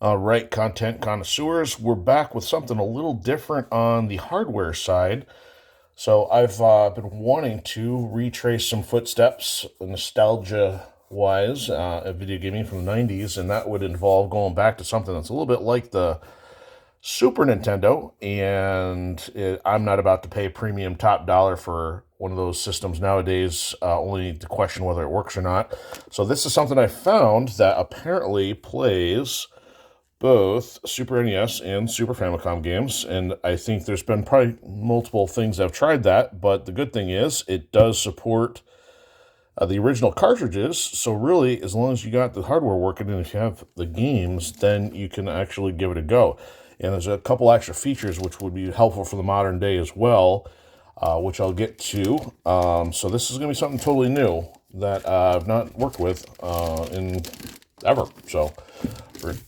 All right, content connoisseurs, we're back with something a little different on the hardware side. So I've been wanting to retrace some footsteps, nostalgia-wise, of video gaming from the 90s, and that would involve going back to something that's a little bit like the Super Nintendo, and I'm not about to pay premium top dollar for one of those systems nowadays, only to question whether it works or not. So this is something I found that apparently plays both Super NES and Super Famicom games, and I think there's been probably multiple things that have tried that, but the good thing is it does support the original cartridges, so really, as long as you got the hardware working and if you have the games, then you can actually give it a go. And there's a couple extra features which would be helpful for the modern day as well, which I'll get to. So this is going to be something totally new that I've not worked with in ever. So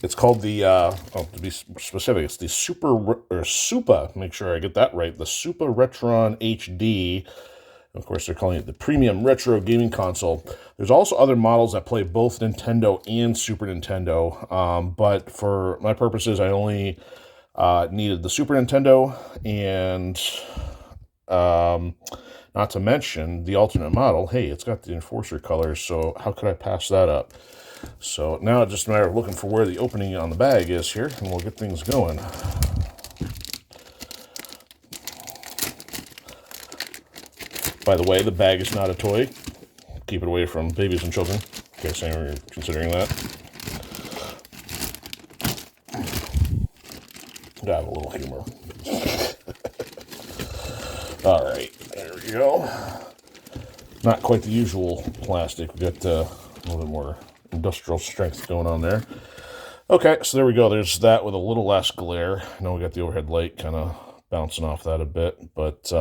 it's called the, to be specific, it's the make sure I get that right, the SupaRetron HD. Of course, they're calling it the Premium Retro Gaming Console. There's also other models that play both Nintendo and Super Nintendo, but for my purposes, I only needed the Super Nintendo, and not to mention the alternate model. Hey, it's got the Enforcer colors, so how could I pass that up? So now it's just a matter of looking for where the opening on the bag is here, and we'll get things going. By the way, the bag is not a toy. Keep it away from babies and children, in case you're considering that. Gotta have a little humor. All right, there we go. Not quite the usual plastic. We got a little bit more industrial strength going on there. Okay, so there we go. There's that with a little less glare. I know we got the overhead light kind of bouncing off that a bit, but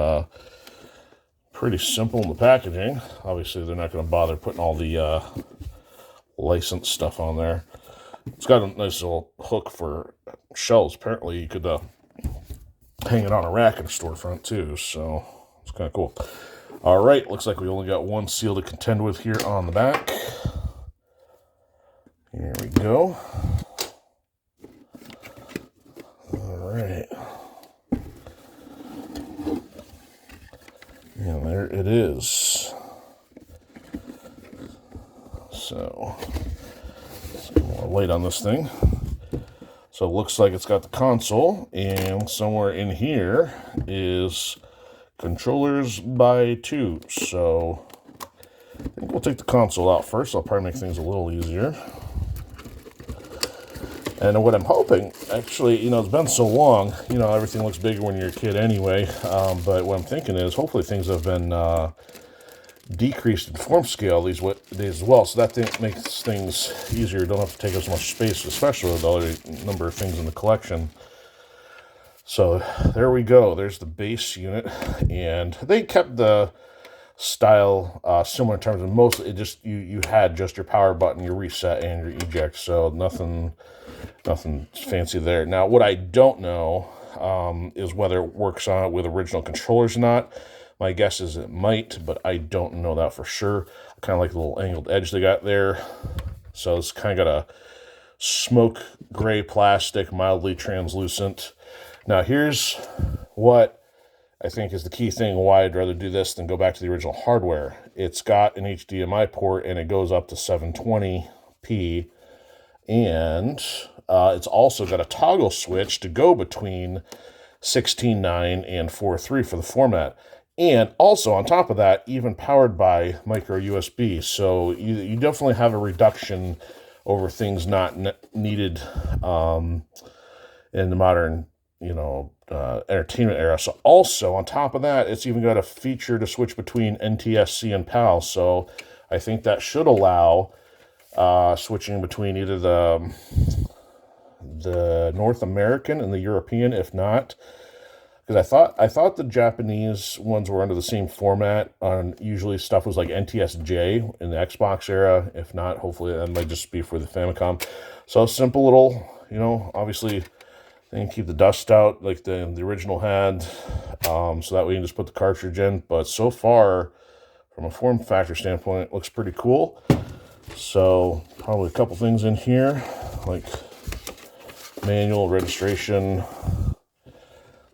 pretty simple in the packaging. Obviously, they're not going to bother putting all the licensed stuff on there. It's got a nice little hook for shelves. Apparently, you could hang it on a rack in a storefront too, so it's kind of cool. All right, looks like we only got one seal to contend with here on the back. Here we go. All right. And there it is. So, let's get more light on this thing. So it looks like it's got the console, and somewhere in here is controllers by two. So I think we'll take the console out first. I'll probably make things a little easier. And what I'm hoping, actually, it's been so long, everything looks bigger when you're a kid anyway, but what I'm thinking is hopefully things have been decreased in form scale these days as well, so that makes things easier. You don't have to take as much space, especially with the other number of things in the collection. So there we go. There's the base unit, and they kept the style similar in terms of mostly it just you had just your power button, your reset, and your eject, so nothing fancy there. Now, what I don't know is whether it works on it with original controllers or not. My guess is it might, but I don't know that for sure. I kind of like the little angled edge they got there. So it's kind of got a smoke gray plastic, mildly translucent. Now, here's what I think is the key thing why I'd rather do this than go back to the original hardware. It's got an HDMI port, and it goes up to 720p, and it's also got a toggle switch to go between 16:9 and 4:3 for the format. And also, on top of that, even powered by micro USB. So you definitely have a reduction over things not needed in the modern, entertainment era. So also, on top of that, it's even got a feature to switch between NTSC and PAL. So I think that should allow switching between either the North American and the European, if not. Because I thought the Japanese ones were under the same format. Usually stuff was like NTSJ in the Xbox era. If not, hopefully that might just be for the Famicom. So simple little, obviously they can keep the dust out like the original had. So that way you can just put the cartridge in. But so far, from a form factor standpoint, it looks pretty cool. So probably a couple things in here, like manual, registration.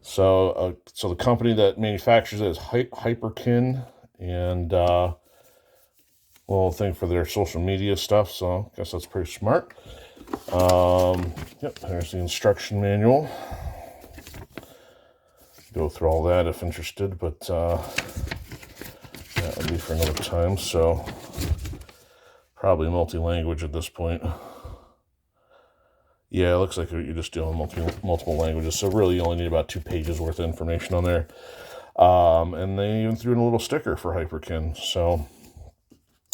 So the company that manufactures it is Hyperkin, and little thing for their social media stuff, so I guess that's pretty smart. Yep, there's the instruction manual. Go through all that if interested, but that would be for another time, so probably multi-language at this point. Yeah, it looks like you're just doing multiple languages, so really you only need about 2 pages worth of information on there. And they even threw in a little sticker for Hyperkin, so...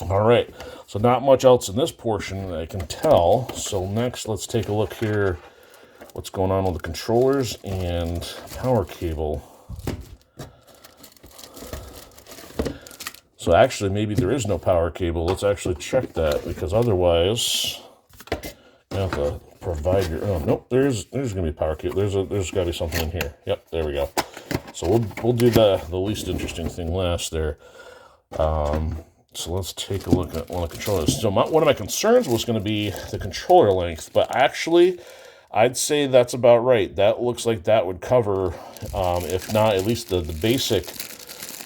All right, so not much else in this portion that I can tell. So next, let's take a look here, what's going on with the controllers and power cable. So actually, maybe there is no power cable. Let's actually check that, because otherwise, you have to provide your own. Nope, there's going to be a power cable. There's got to be something in here. Yep, there we go. So we'll do the least interesting thing last there. So let's take a look at one of the controllers. So one of my concerns was going to be the controller length, but actually, I'd say that's about right. That looks like that would cover, if not at least the basic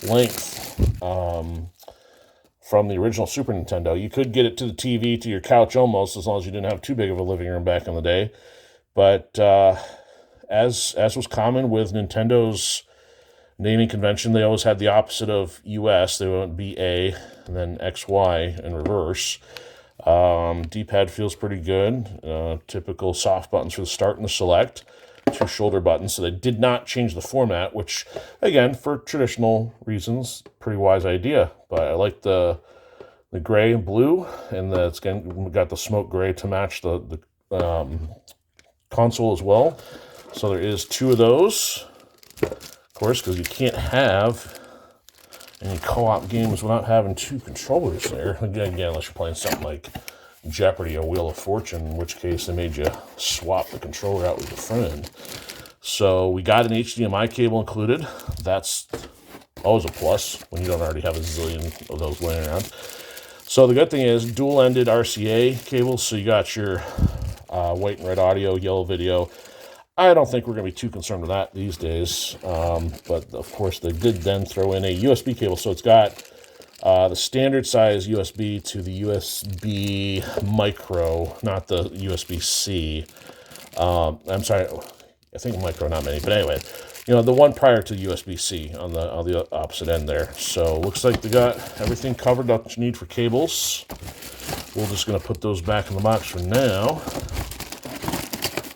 length from the original Super Nintendo. You could get it to the TV, to your couch almost, as long as you didn't have too big of a living room back in the day. But as was common with Nintendo's naming convention, they always had the opposite of US. They went BA and then XY in reverse. D-pad feels pretty good. Typical soft buttons for the start and the select. 2 shoulder buttons. So they did not change the format, which, again, for traditional reasons, pretty wise idea. But I like the gray and blue, and it's got the smoke gray to match the console as well. So there is 2 of those. Of course, because you can't have any co-op games without having 2 controllers there. Again, unless you're playing something like Jeopardy or Wheel of Fortune, in which case they made you swap the controller out with your friend. So we got an HDMI cable included. That's always a plus when you don't already have a zillion of those laying around. So the good thing is dual-ended RCA cables, so you got your white and red audio, yellow video. I don't think we're going to be too concerned with that these days, but of course they did then throw in a USB cable, so it's got the standard size USB to the USB micro, not the USB-C. I'm sorry, I think micro, not many, but anyway, you know, the one prior to USB-C on the opposite end there. So looks like they got everything covered that you need for cables. We're just going to put those back in the box for now.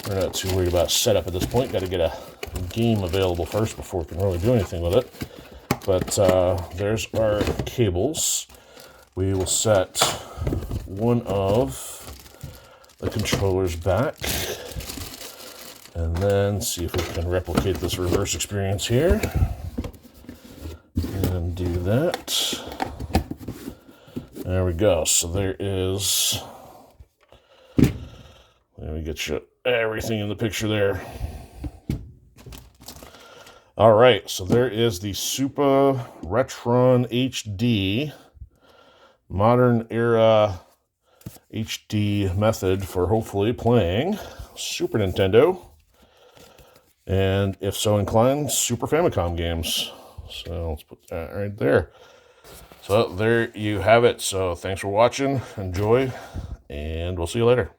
We're not too worried about setup at this point. Got to get a game available first before we can really do anything with it. But there's our cables. We will set one of the controllers back, and then see if we can replicate this reverse experience here. And do that. There we go. So there is... Let me get you everything in the picture there. All right, so there is the SupaRetron HD, modern era HD method for hopefully playing Super Nintendo, and if so inclined, Super Famicom games. So let's put that right there. So there you have it. So thanks for watching, enjoy, and we'll see you later.